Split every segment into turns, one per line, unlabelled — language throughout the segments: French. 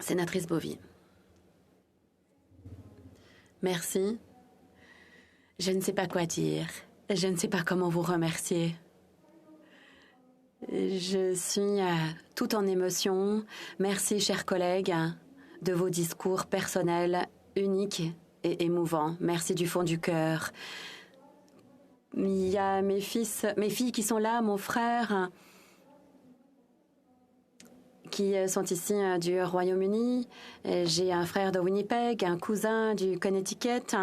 Sénatrice Bovy. Merci. Je ne sais pas quoi dire. Je ne sais pas comment vous remercier. Je suis tout en émotion. Merci, chers collègues, de vos discours personnels, uniques et émouvants. Merci du fond du cœur. Il y a mes filles qui sont là, mon frère, qui sont ici du Royaume-Uni. J'ai un frère de Winnipeg, un cousin du Connecticut,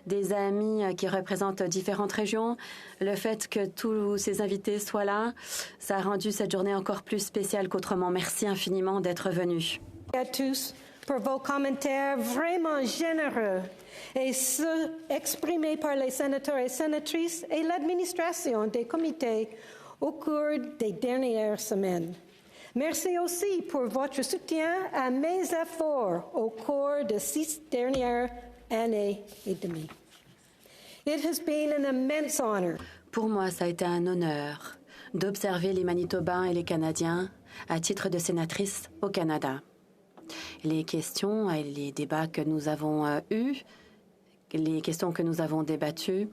des amis qui représentent différentes régions. Le fait que tous ces invités soient là, ça a rendu cette journée encore plus spéciale qu'autrement. Merci infiniment d'être venus.
À tous pour vos commentaires vraiment généreux et ceux exprimés par les sénateurs et sénatrices et l'administration des comités au cours des dernières semaines. Merci aussi pour votre soutien à mes efforts au cours de 6 dernières années et demie. It has been an immense honor.
Pour moi, ça a été un honneur d'observer les Manitobains et les Canadiens à titre de sénatrice au Canada. Les questions et les débats que nous avons eus, les questions que nous avons débattues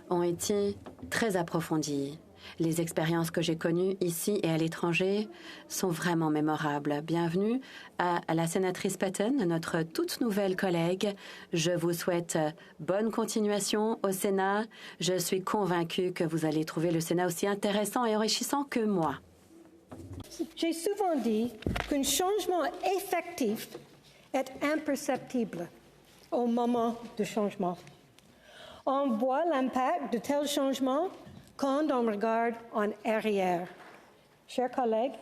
ont été très approfondies. Les expériences que j'ai connues ici et à l'étranger sont vraiment mémorables. Bienvenue à la sénatrice Patten, notre toute nouvelle collègue. Je vous souhaite bonne continuation au Sénat. Je suis convaincue que vous allez trouver le Sénat aussi intéressant et enrichissant que moi.
J'ai souvent dit qu'un changement effectif est imperceptible au moment du changement. On voit l'impact de tels changements quand on regarde en arrière. Chers collègues,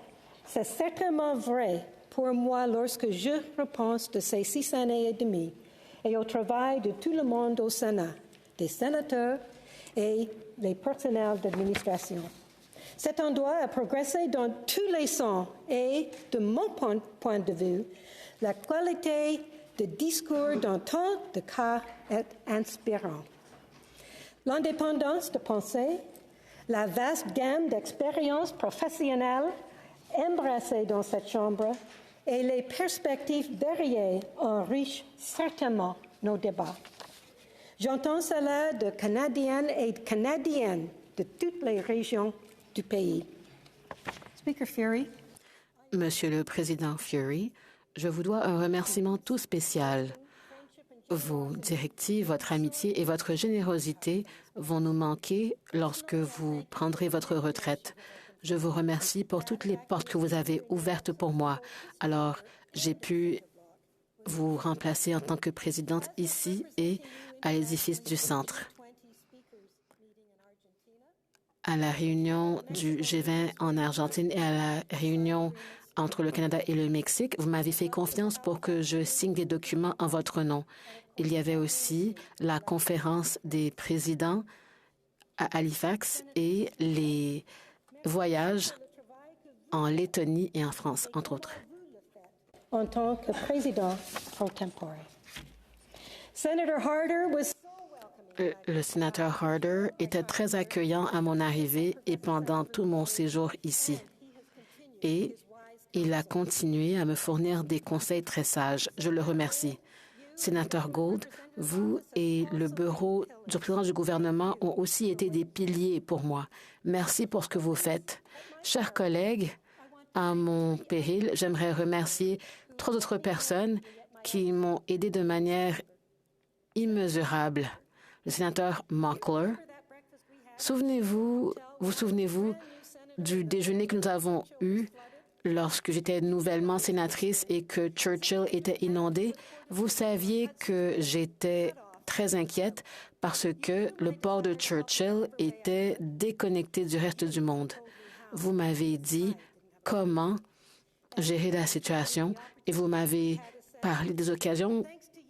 c'est certainement vrai pour moi lorsque je repense de ces 6 années et demie et au travail de tout le monde au Sénat, des sénateurs et les personnels d'administration. Cet endroit a progressé dans tous les sens et, de mon point de vue, la qualité de discours dans tant de cas est inspirante. L'indépendance de pensée, la vaste gamme d'expériences professionnelles embrassées dans cette Chambre et les perspectives variées enrichissent certainement nos débats. J'entends cela de Canadiennes et de Canadiennes de toutes les régions du pays. Speaker Fury.
Monsieur le Président Fury, je vous dois un remerciement tout spécial. Vos directives, votre amitié et votre générosité vont nous manquer lorsque vous prendrez votre retraite. Je vous remercie pour toutes les portes que vous avez ouvertes pour moi. Alors, j'ai pu vous remplacer en tant que présidente ici et à l'édifice du Centre. À la réunion du G20 en Argentine et à la réunion entre le Canada et le Mexique, vous m'avez fait confiance pour que je signe des documents en votre nom. Il y avait aussi la conférence des présidents à Halifax et les voyages en Lettonie et en France, entre autres.
En tant que président pro tempore. Senator Harder was
Le sénateur Harder était très accueillant à mon arrivée et pendant tout mon séjour ici. Et il a continué à me fournir des conseils très sages. Je le remercie. Sénateur Gould, vous et le bureau du président du gouvernement ont aussi été des piliers pour moi. Merci pour ce que vous faites. Chers collègues, à mon péril, j'aimerais remercier 3 autres personnes qui m'ont aidé de manière immesurable. Le sénateur Mockler. Vous souvenez-vous du déjeuner que nous avons eu lorsque j'étais nouvellement sénatrice et que Churchill était inondé? Vous saviez que j'étais très inquiète parce que le port de Churchill était déconnecté du reste du monde. Vous m'avez dit comment gérer la situation et vous m'avez parlé des occasions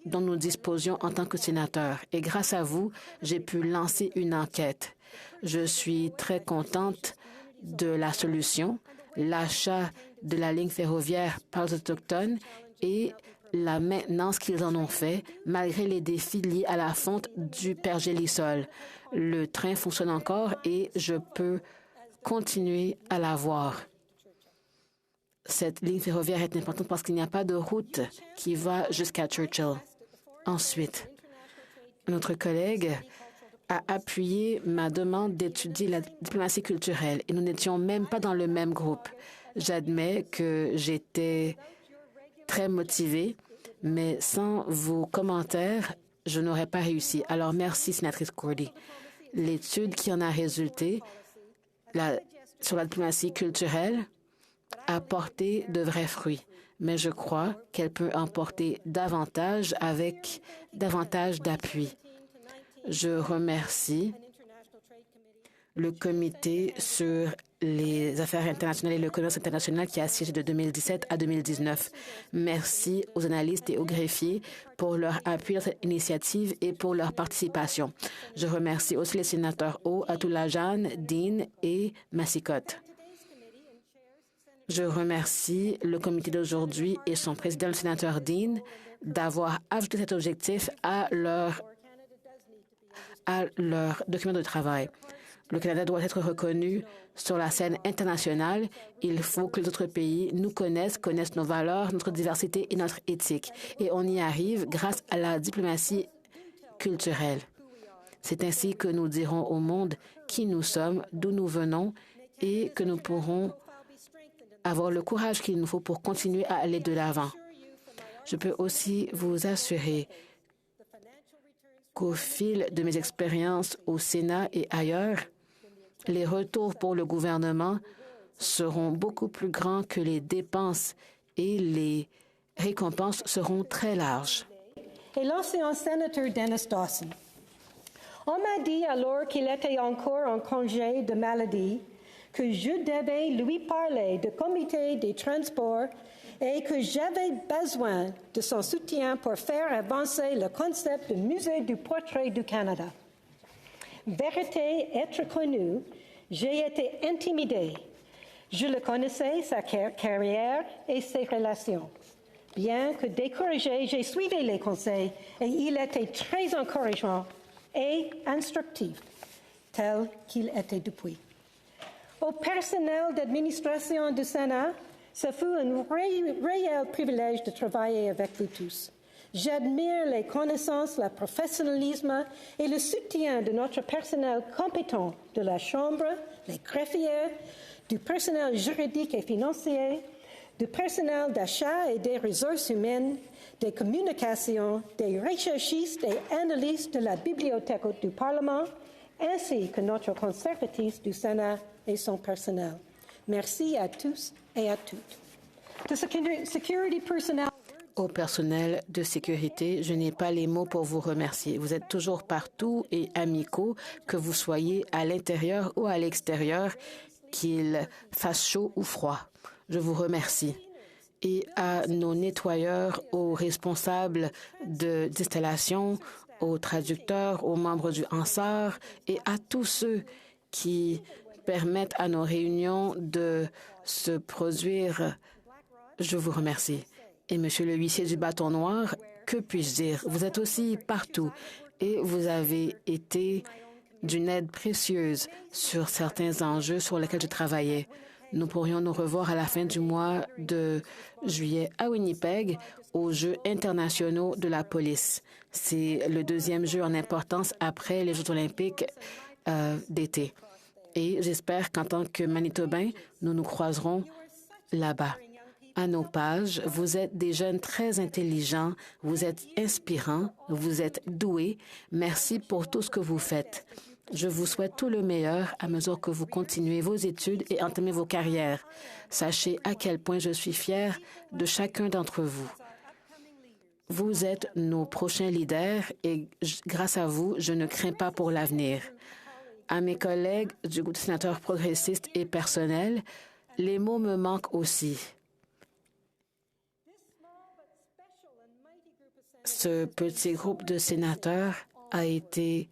dont nous disposions en tant que sénateurs. Et grâce à vous, j'ai pu lancer une enquête. Je suis très contente de la solution, l'achat de la ligne ferroviaire par les Autochtones et la maintenance qu'ils en ont fait, malgré les défis liés à la fonte du pergélisol. Le train fonctionne encore et je peux continuer à la voir. cette ligne ferroviaire est importante parce qu'il n'y a pas de route qui va jusqu'à Churchill. Ensuite, notre collègue a appuyé ma demande d'étudier la diplomatie culturelle et nous n'étions même pas dans le même groupe. J'admets que j'étais très motivée, mais sans vos commentaires, je n'aurais pas réussi. Alors, merci, sénatrice Cordy. L'étude qui en a résulté sur la diplomatie culturelle a porté de vrais fruits, mais je crois qu'elle peut en porter davantage avec davantage d'appui. Je remercie le comité sur les affaires internationales et le commerce international qui a siégé de 2017 à 2019. Merci aux analystes et aux greffiers pour leur appui dans cette initiative et pour leur participation. Je remercie aussi les sénateurs O, Atoulajan, Dean et Massicotte. Je remercie le comité d'aujourd'hui et son président, le sénateur Dean, d'avoir ajouté cet objectif à leur document de travail. Le Canada doit être reconnu sur la scène internationale. Il faut que les autres pays nous connaissent nos valeurs, notre diversité et notre éthique. Et on y arrive grâce à la diplomatie culturelle. C'est ainsi que nous dirons au monde qui nous sommes, d'où nous venons et que nous pourrons avoir le courage qu'il nous faut pour continuer à aller de l'avant. Je peux aussi vous assurer qu'au fil de mes expériences au Sénat et ailleurs, les retours pour le gouvernement seront beaucoup plus grands que les dépenses et les récompenses seront très larges.
Et l'ancien sénateur Dennis Dawson. On m'a dit alors qu'il était encore en congé de maladie que je devais lui parler du comité des transports et que j'avais besoin de son soutien pour faire avancer le concept du musée du portrait du Canada. Vérité être connue, j'ai été intimidée. Je le connaissais, sa carrière et ses relations. Bien que découragée, j'ai suivi les conseils et il était très encourageant et instructif, tel qu'il était depuis. Au personnel d'administration du Sénat, ce fut un réel privilège de travailler avec vous tous. J'admire les connaissances, le professionnalisme et le soutien de notre personnel compétent de la Chambre, les greffiers, du personnel juridique et financier, du personnel d'achat et des ressources humaines, des communications, des recherchistes et analystes de la Bibliothèque du Parlement, ainsi que notre conservatrice du Sénat et son personnel. Merci à tous et à toutes.
Au personnel de sécurité, je n'ai pas les mots pour vous remercier. Vous êtes toujours partout et amicaux, que vous soyez à l'intérieur ou à l'extérieur, qu'il fasse chaud ou froid. Je vous remercie. Et à nos nettoyeurs, aux responsables d'installation, aux traducteurs, aux membres du Hansard et à tous ceux qui permettent à nos réunions de se produire, je vous remercie. Et Monsieur le huissier du bâton noir, que puis-je dire? Vous êtes aussi partout et vous avez été d'une aide précieuse sur certains enjeux sur lesquels je travaillais. Nous pourrions nous revoir à la fin du mois de juillet à Winnipeg aux Jeux internationaux de la police. C'est le deuxième jeu en importance après les Jeux olympiques d'été. Et j'espère qu'en tant que Manitobains, nous nous croiserons là-bas. À nos pages, vous êtes des jeunes très intelligents, vous êtes inspirants, vous êtes doués. Merci pour tout ce que vous faites. Je vous souhaite tout le meilleur à mesure que vous continuez vos études et entamez vos carrières. Sachez à quel point je suis fière de chacun d'entre vous. Vous êtes nos prochains leaders et grâce à vous, je ne crains pas pour l'avenir. À mes collègues du groupe de sénateurs progressistes et personnels, les mots me manquent aussi. Ce petit groupe de sénateurs a été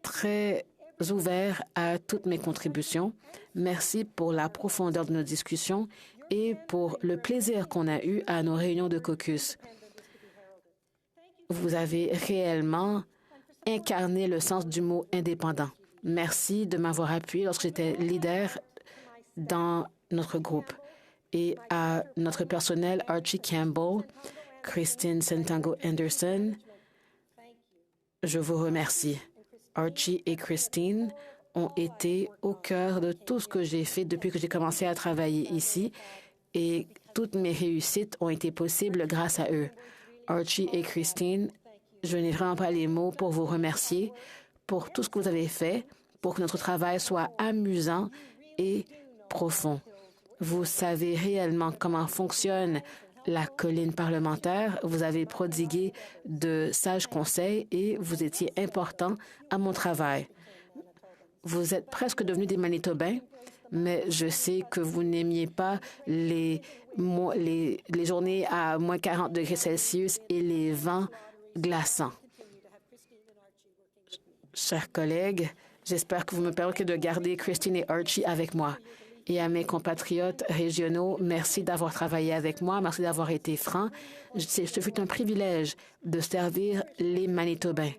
très ouvert à toutes mes contributions. Merci pour la profondeur de nos discussions et pour le plaisir qu'on a eu à nos réunions de caucus. Vous avez réellement incarné le sens du mot indépendant. Merci de m'avoir appuyé lorsque j'étais leader dans notre groupe. et à notre personnel Archie Campbell, Christine Santango Anderson. Je vous remercie. Archie et Christine ont été au cœur de tout ce que j'ai fait depuis que j'ai commencé à travailler ici et toutes mes réussites ont été possibles grâce à eux. Archie et Christine, je n'ai vraiment pas les mots pour vous remercier pour tout ce que vous avez fait pour que notre travail soit amusant et profond. Vous savez réellement comment fonctionne la colline parlementaire. Vous avez prodigué de sages conseils et vous étiez important à mon travail. Vous êtes presque devenus des Manitobains, mais je sais que vous n'aimiez pas les journées à moins 40 degrés Celsius et les vents glaçants. Chers collègues, j'espère que vous me permettrez de garder Christine et Archie avec moi. Et à mes compatriotes régionaux, merci d'avoir travaillé avec moi, merci d'avoir été franc. Ce fut un privilège de servir les Manitobains.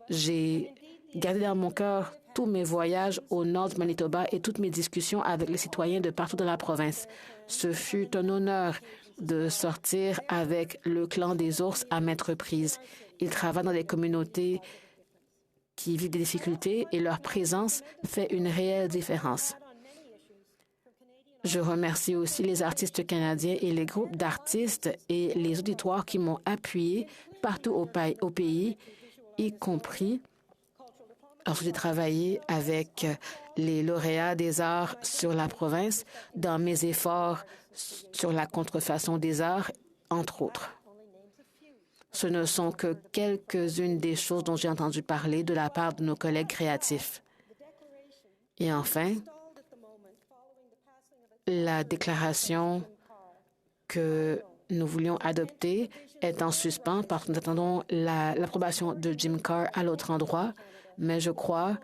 J'ai gardé dans mon cœur tous mes voyages au nord du Manitoba et toutes mes discussions avec les citoyens de partout dans la province. Ce fut un honneur de sortir avec le clan des ours à maintes reprises. Ils travaillent dans des communautés qui vivent des difficultés et leur présence fait une réelle différence. Je remercie aussi les artistes canadiens et les groupes d'artistes et les auditoires qui m'ont appuyé partout au pays, y compris lorsque j'ai travaillé avec les lauréats des arts sur la province dans mes efforts sur la contrefaçon des arts, entre autres. Ce ne sont que quelques-unes des choses dont j'ai entendu parler de la part de nos collègues créatifs. Et enfin, la déclaration que nous voulions adopter est en suspens parce que nous attendons l'approbation de Jim Carr à l'autre endroit, mais je crois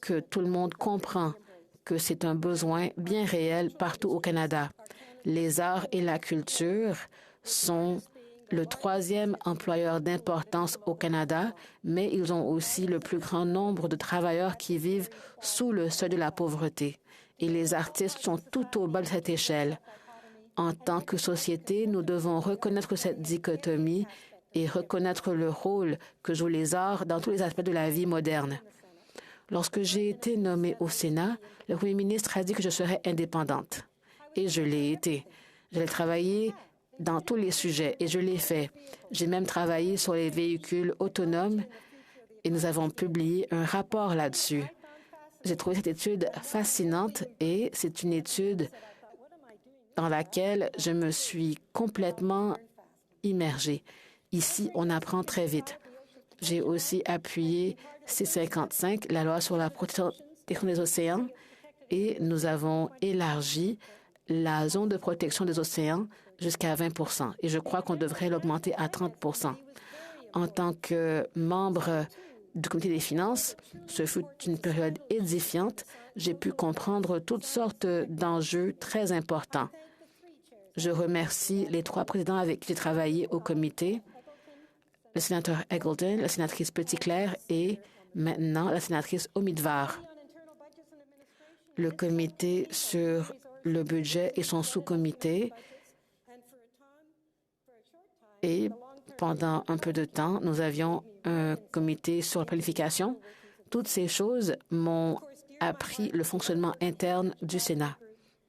que tout le monde comprend que c'est un besoin bien réel partout au Canada. Les arts et la culture sont le troisième employeur d'importance au Canada, mais ils ont aussi le plus grand nombre de travailleurs qui vivent sous le seuil de la pauvreté. Et les artistes sont tout au bas de cette échelle. En tant que société, nous devons reconnaître cette dichotomie et reconnaître le rôle que jouent les arts dans tous les aspects de la vie moderne. Lorsque j'ai été nommée au Sénat, le premier ministre a dit que je serais indépendante. Et je l'ai été. J'ai travaillé dans tous les sujets et je l'ai fait. J'ai même travaillé sur les véhicules autonomes et nous avons publié un rapport là-dessus. J'ai trouvé cette étude fascinante et c'est une étude dans laquelle je me suis complètement immergée. Ici, on apprend très vite. J'ai aussi appuyé C-55, la loi sur la protection des océans, et nous avons élargi la zone de protection des océans jusqu'à 20 % et je crois qu'on devrait l'augmenter à 30 %. En tant que membre du comité des finances, ce fut une période édifiante. J'ai pu comprendre toutes sortes d'enjeux très importants. Je remercie les 3 présidents avec qui j'ai travaillé au comité, le sénateur Eggleton, la sénatrice Petitclerc et maintenant la sénatrice Omidvar. Le comité sur le budget et son sous-comité. Et pendant un peu de temps, nous avions un comité sur la planification. Toutes ces choses m'ont appris le fonctionnement interne du Sénat.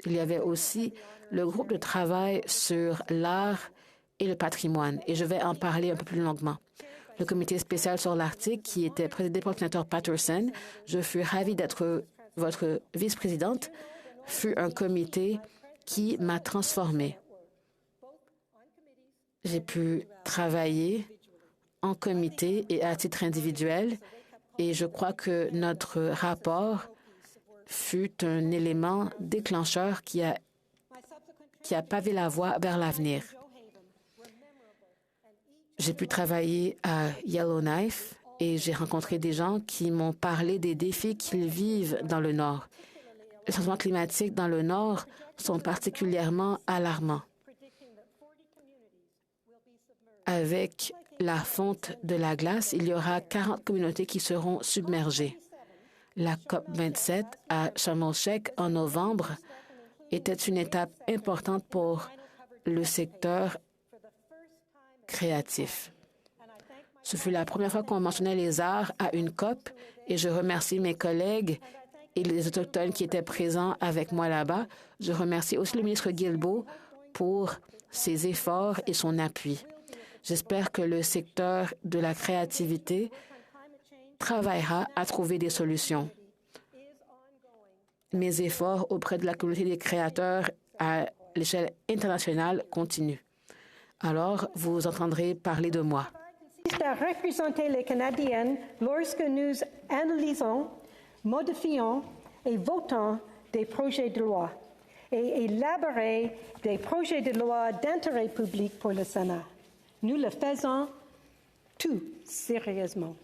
Il y avait aussi le groupe de travail sur l'art et le patrimoine, et je vais en parler un peu plus longuement. Le comité spécial sur l'Arctique, qui était présidé par le sénateur Patterson, je fus ravie d'être votre vice-présidente, fut un comité qui m'a transformée. J'ai pu travailler en comité et à titre individuel et je crois que notre rapport fut un élément déclencheur qui a pavé la voie vers l'avenir. J'ai pu travailler à Yellowknife et j'ai rencontré des gens qui m'ont parlé des défis qu'ils vivent dans le Nord. Les changements climatiques dans le Nord sont particulièrement alarmants. Avec la fonte de la glace, il y aura 40 communautés qui seront submergées. La COP27 à Sharm el-Sheikh en novembre était une étape importante pour le secteur créatif. Ce fut la première fois qu'on mentionnait les arts à une COP et je remercie mes collègues et les Autochtones qui étaient présents avec moi là-bas. Je remercie aussi le ministre Guilbeault pour ses efforts et son appui. J'espère que le secteur de la créativité travaillera à trouver des solutions. Mes efforts auprès de la communauté des créateurs à l'échelle internationale continuent. Alors, vous entendrez parler de moi.
À représenter les Canadiennes lorsque nous analysons, modifions et votons des projets de loi et élaborer des projets de loi d'intérêt public pour le Sénat. Nous le faisons tout sérieusement.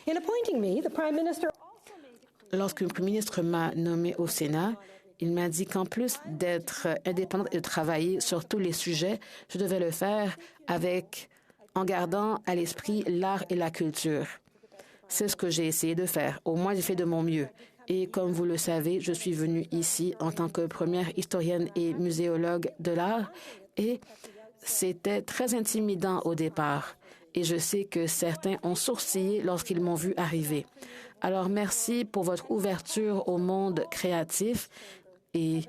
In appointing me, the Prime Minister also made it clear.
Lorsque le Premier ministre m'a nommé au Sénat, il m'a dit qu'en plus d'être indépendante et de travailler sur tous les sujets, je devais le faire en gardant à l'esprit l'art et la culture. C'est ce que j'ai essayé de faire. Au moins, j'ai fait de mon mieux. Et comme vous le savez, je suis venue ici en tant que première historienne et muséologue de l'art et c'était très intimidant au départ. Et je sais que certains ont sourcillé lorsqu'ils m'ont vu arriver. Alors, merci pour votre ouverture au monde créatif et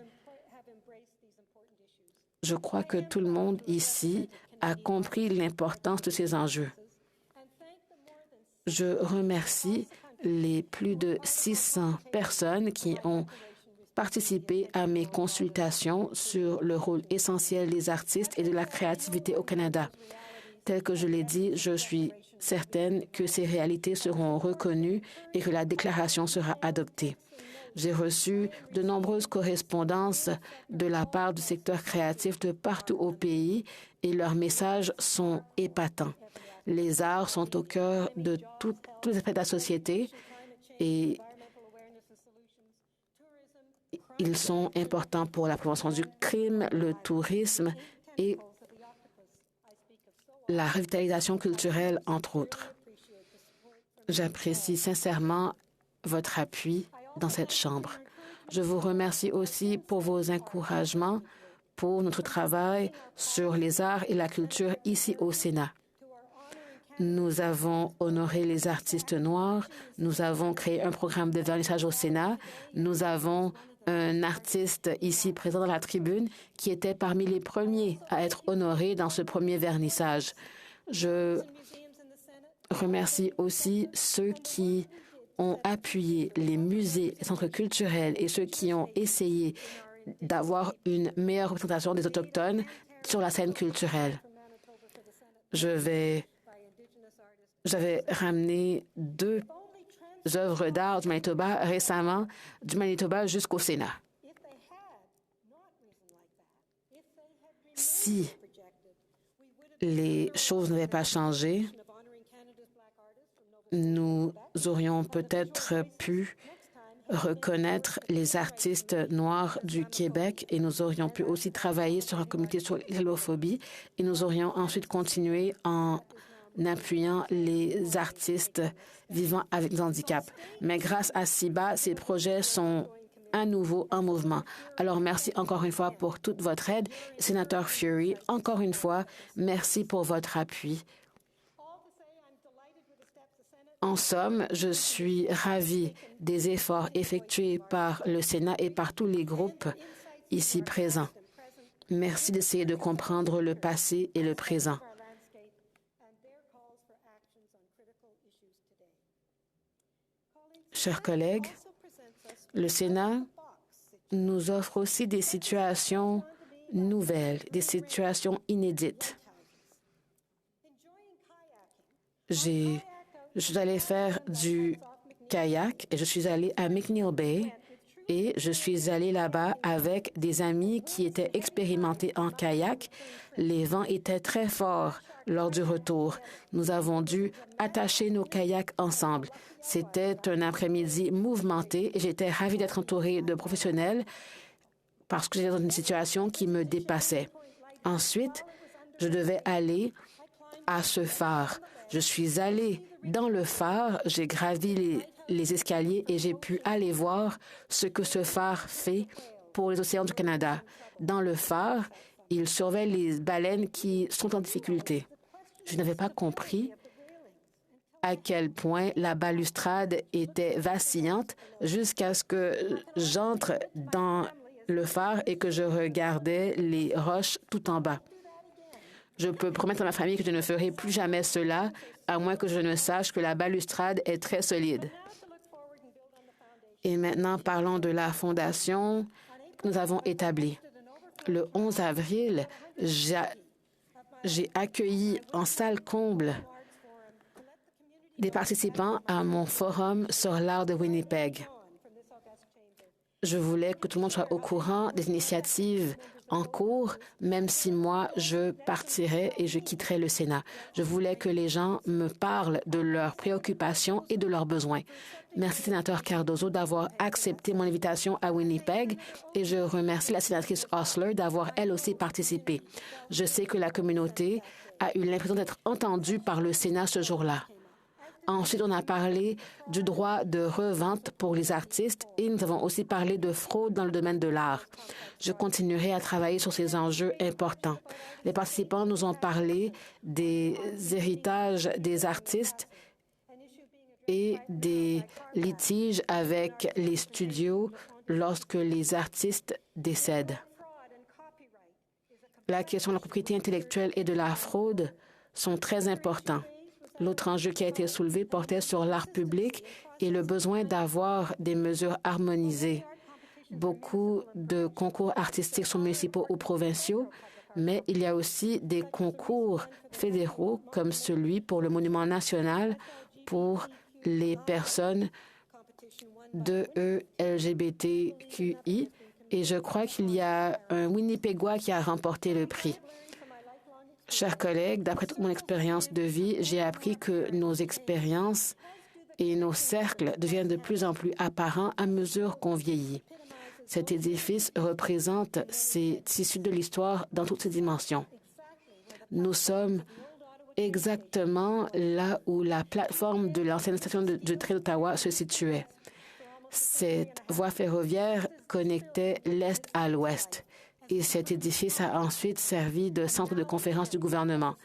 je crois que tout le monde ici a compris l'importance de ces enjeux. Je remercie les plus de 600 personnes qui ont participé à mes consultations sur le rôle essentiel des artistes et de la créativité au Canada. Tel que je l'ai dit, je suis certaine que ces réalités seront reconnues et que la déclaration sera adoptée. J'ai reçu de nombreuses correspondances de la part du secteur créatif de partout au pays et leurs messages sont épatants. Les arts sont au cœur de tous les aspects de la société et ils sont importants pour la prévention du crime, le tourisme et la revitalisation culturelle, entre autres. J'apprécie sincèrement votre appui dans cette Chambre. Je vous remercie aussi pour vos encouragements pour notre travail sur les arts et la culture ici au Sénat. Nous avons honoré les artistes noirs, nous avons créé un programme de vernissage au Sénat, nous avons un artiste ici présent dans la tribune qui était parmi les premiers à être honoré dans ce premier vernissage. Je remercie aussi ceux qui ont appuyé les musées, les centres culturels et ceux qui ont essayé d'avoir une meilleure représentation des Autochtones sur la scène culturelle. J'avais ramené 2 œuvres d'art du Manitoba récemment, du Manitoba jusqu'au Sénat. Si les choses n'avaient pas changé, nous aurions peut-être pu reconnaître les artistes noirs du Québec et nous aurions pu aussi travailler sur un comité sur l'homophobie et nous aurions ensuite continué en appuyant les artistes vivant avec des handicaps. Mais grâce à CIBA, ces projets sont à nouveau en mouvement. Alors, merci encore une fois pour toute votre aide. Sénateur Fury, encore une fois, merci pour votre appui. En somme, je suis ravie des efforts effectués par le Sénat et par tous les groupes ici présents. Merci d'essayer de comprendre le passé et le présent. Chers collègues, le Sénat nous offre aussi des situations nouvelles, des situations inédites. Je suis allée faire du kayak et je suis allée à McNeil Bay et je suis allée là-bas avec des amis qui étaient expérimentés en kayak. Les vents étaient très forts lors du retour. Nous avons dû attacher nos kayaks ensemble. C'était un après-midi mouvementé et j'étais ravie d'être entourée de professionnels parce que j'étais dans une situation qui me dépassait. Ensuite, je devais aller à ce phare. Je suis allée dans le phare, j'ai gravi les escaliers et j'ai pu aller voir ce que ce phare fait pour les océans du Canada. Dans le phare, il surveille les baleines qui sont en difficulté. Je n'avais pas compris à quel point la balustrade était vacillante jusqu'à ce que j'entre dans le phare et que je regardais les roches tout en bas. Je peux promettre à ma famille que je ne ferai plus jamais cela, à moins que je ne sache que la balustrade est très solide. Et maintenant, parlons de la fondation que nous avons établie. Le 11 avril, j'ai accueilli en salle comble des participants à mon forum sur l'art de Winnipeg. Je voulais que tout le monde soit au courant des initiatives en cours, même si moi, je partirais et je quitterais le Sénat. Je voulais que les gens me parlent de leurs préoccupations et de leurs besoins. Merci, sénateur Cardozo, d'avoir accepté mon invitation à Winnipeg et je remercie la sénatrice Osler d'avoir elle aussi participé. Je sais que la communauté a eu l'impression d'être entendue par le Sénat ce jour-là. Ensuite, on a parlé du droit de revente pour les artistes et nous avons aussi parlé de fraude dans le domaine de l'art. Je continuerai à travailler sur ces enjeux importants. Les participants nous ont parlé des héritages des artistes et des litiges avec les studios lorsque les artistes décèdent. La question de la propriété intellectuelle et de la fraude sont très importants. L'autre enjeu qui a été soulevé portait sur l'art public et le besoin d'avoir des mesures harmonisées. Beaucoup de concours artistiques sont municipaux ou provinciaux, mais il y a aussi des concours fédéraux comme celui pour le Monument national pour les personnes de LGBTQI. Et je crois qu'il y a un Winnipégois qui a remporté le prix. Chers collègues, d'après toute mon expérience de vie, j'ai appris que nos expériences et nos cercles deviennent de plus en plus apparents à mesure qu'on vieillit. Cet édifice représente ces tissus de l'histoire dans toutes ses dimensions. Nous sommes exactement là où la plateforme de l'ancienne station de train d'Ottawa se situait. Cette voie ferroviaire connectait l'Est à l'Ouest. Et cet édifice a ensuite servi de centre de conférence du gouvernement.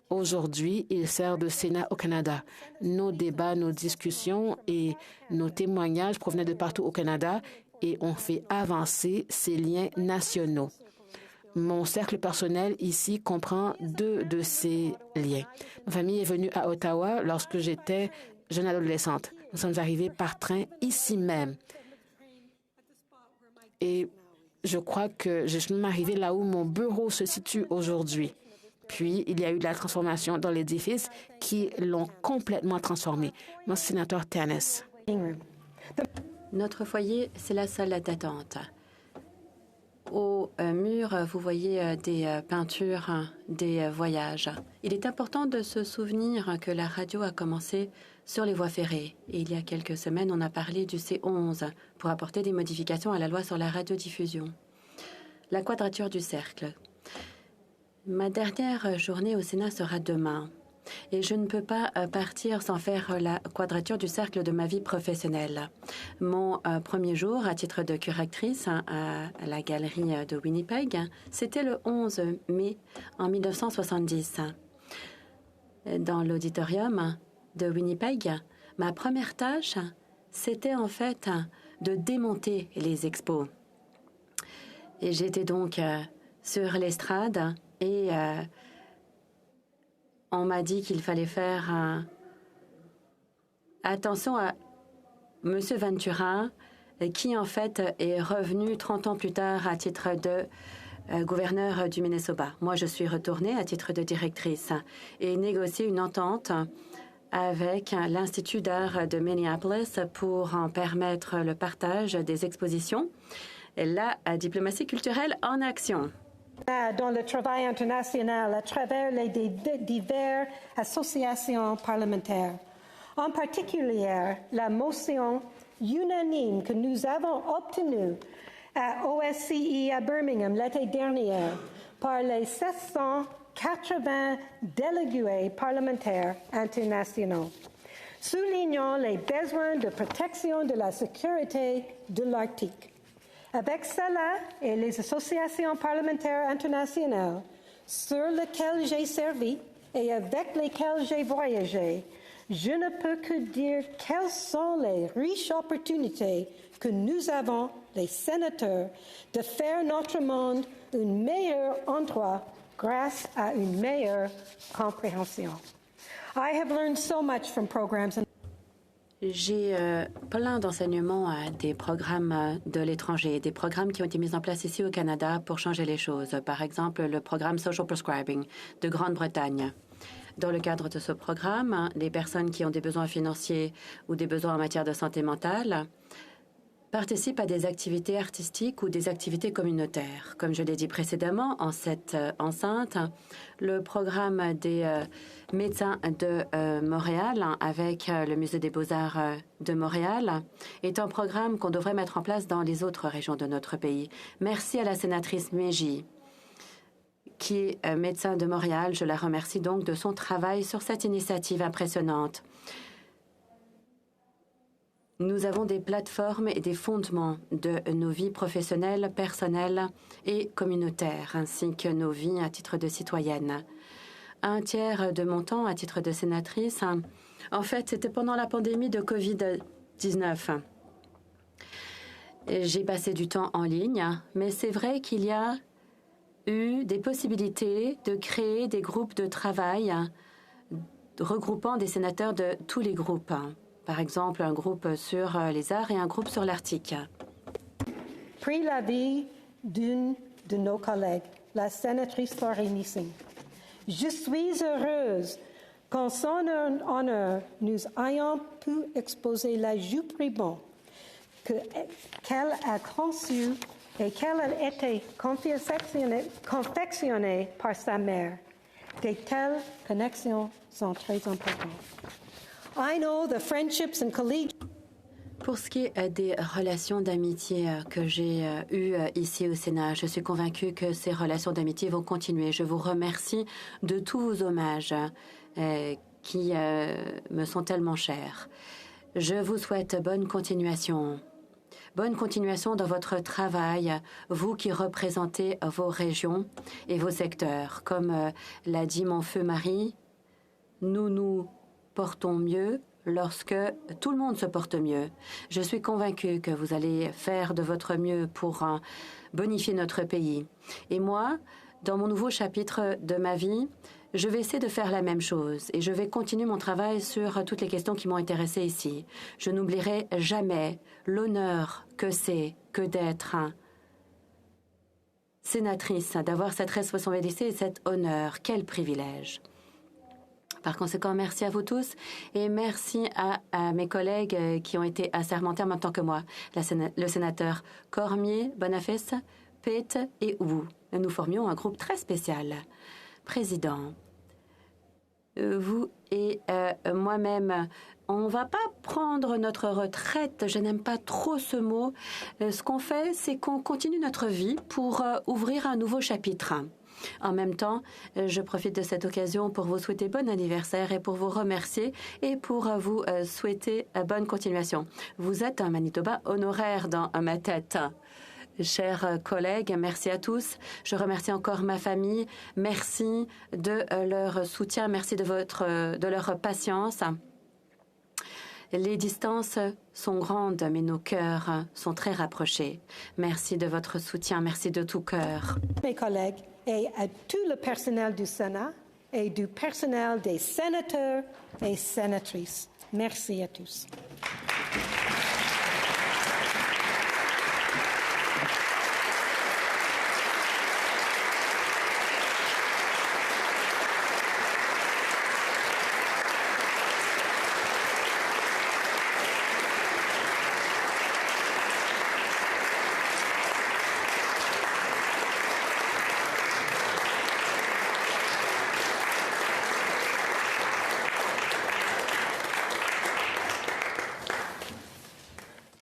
Aujourd'hui, il sert de Sénat au Canada. Nos débats, nos discussions et nos témoignages provenaient de partout au Canada et ont fait avancer ces liens nationaux. Mon cercle personnel ici comprend 2 de ces liens. Ma famille est venue à Ottawa lorsque j'étais jeune adolescente. Nous sommes arrivés par train ici même. Et je crois que je suis même arrivée là où mon bureau se situe aujourd'hui. Puis, il y a eu de la transformation dans l'édifice qui l'ont complètement transformé. Monsieur le sénateur Tannis.
Notre foyer, c'est la salle d'attente. Au mur, vous voyez des peintures, des voyages. Il est important de se souvenir que la radio a commencé sur les voies ferrées. Et il y a quelques semaines, on a parlé du C11 pour apporter des modifications à la loi sur la radiodiffusion. La quadrature du cercle. Ma dernière journée au Sénat sera demain. Et je ne peux pas partir sans faire la quadrature du cercle de ma vie professionnelle. Mon premier jour, à titre de curatrice à la galerie de Winnipeg, c'était le 11 mai en 1970. Dans l'auditorium de Winnipeg, ma première tâche, c'était en fait de démonter les expos. Et j'étais donc sur l'estrade et on m'a dit qu'il fallait faire attention à M. Ventura, qui en fait est revenu 30 ans plus tard à titre de gouverneur du Minnesota. Moi, je suis retournée à titre de directrice et négocié une entente avec l'Institut d'art de Minneapolis pour en permettre le partage des expositions. La diplomatie culturelle en action.
Dans le travail international à travers les diverses associations parlementaires. En particulier, la motion unanime que nous avons obtenue à OSCE à Birmingham l'été dernier par les 780 délégués parlementaires internationaux, soulignant les besoins de protection de la sécurité de l'Arctique. Avec cela et les associations parlementaires internationales sur lesquelles j'ai servi et avec lesquelles j'ai voyagé, je ne peux que dire quelles sont les riches opportunités que nous avons, les sénateurs, de faire notre monde un meilleur endroit grâce à une meilleure compréhension. I have learned so much from programs.
J'ai plein d'enseignements à des programmes de l'étranger, des programmes qui ont été mis en place ici au Canada pour changer les choses. Par exemple, le programme Social Prescribing de Grande-Bretagne. Dans le cadre de ce programme, les personnes qui ont des besoins financiers ou des besoins en matière de santé mentale participent à des activités artistiques ou des activités communautaires. Comme je l'ai dit précédemment, en cette enceinte, le programme des médecins de Montréal avec le Musée des Beaux-Arts de Montréal est un programme qu'on devrait mettre en place dans les autres régions de notre pays. Merci à la sénatrice Mégy, qui est médecin de Montréal. Je la remercie donc de son travail sur cette initiative impressionnante. Nous avons des plateformes et des fondements de nos vies professionnelles, personnelles et communautaires, ainsi que nos vies à titre de citoyenne. Un tiers de mon temps à titre de sénatrice, en fait, c'était pendant la pandémie de COVID-19. J'ai passé du temps en ligne, mais c'est vrai qu'il y a eu des possibilités de créer des groupes de travail regroupant des sénateurs de tous les groupes. Par exemple, un groupe sur les arts et un groupe sur l'Arctique.
Pris l'avis d'une de nos collègues, la sénatrice Laurie Nissing. Je suis heureuse qu'en son honneur, nous ayons pu exposer la jupe ribon qu'elle a conçue et qu'elle a été confectionnée par sa mère. De telles connexions sont très importantes. I know the friendships and
Pour ce qui est des relations d'amitié que j'ai eues ici au Sénat, je suis convaincue que ces relations d'amitié vont continuer. Je vous remercie de tous vos hommages qui me sont tellement chers. Je vous souhaite bonne continuation. Bonne continuation dans votre travail, vous qui représentez vos régions et vos secteurs. Comme l'a dit mon feu mari, nous nous portons mieux lorsque tout le monde se porte mieux. Je suis convaincue que vous allez faire de votre mieux pour bonifier notre pays. Et moi, dans mon nouveau chapitre de ma vie, je vais essayer de faire la même chose et je vais continuer mon travail sur toutes les questions qui m'ont intéressée ici. Je n'oublierai jamais l'honneur que c'est que d'être sénatrice, d'avoir cette responsabilité et cet honneur. Quel privilège! Par conséquent, merci à vous tous et merci à mes collègues qui ont été assermentés en même temps que moi, le sénateur Cormier, Boniface, Pitt et Wu. Nous formions un groupe très spécial. Président, vous et moi-même, on ne va pas prendre notre retraite. Je n'aime pas trop ce mot. Ce qu'on fait, c'est qu'on continue notre vie pour ouvrir un nouveau chapitre. En même temps, je profite de cette occasion pour vous souhaiter bon anniversaire et pour vous remercier et pour vous souhaiter bonne continuation. Vous êtes un Manitoba honoraire dans ma tête. Chers collègues, merci à tous. Je remercie encore ma famille. Merci de leur soutien. Merci de leur patience. Les distances sont grandes, mais nos cœurs sont très rapprochés. Merci de votre soutien. Merci de tout cœur.
Mes collègues et à tout le personnel du Sénat et du personnel des sénateurs et sénatrices. Merci à tous.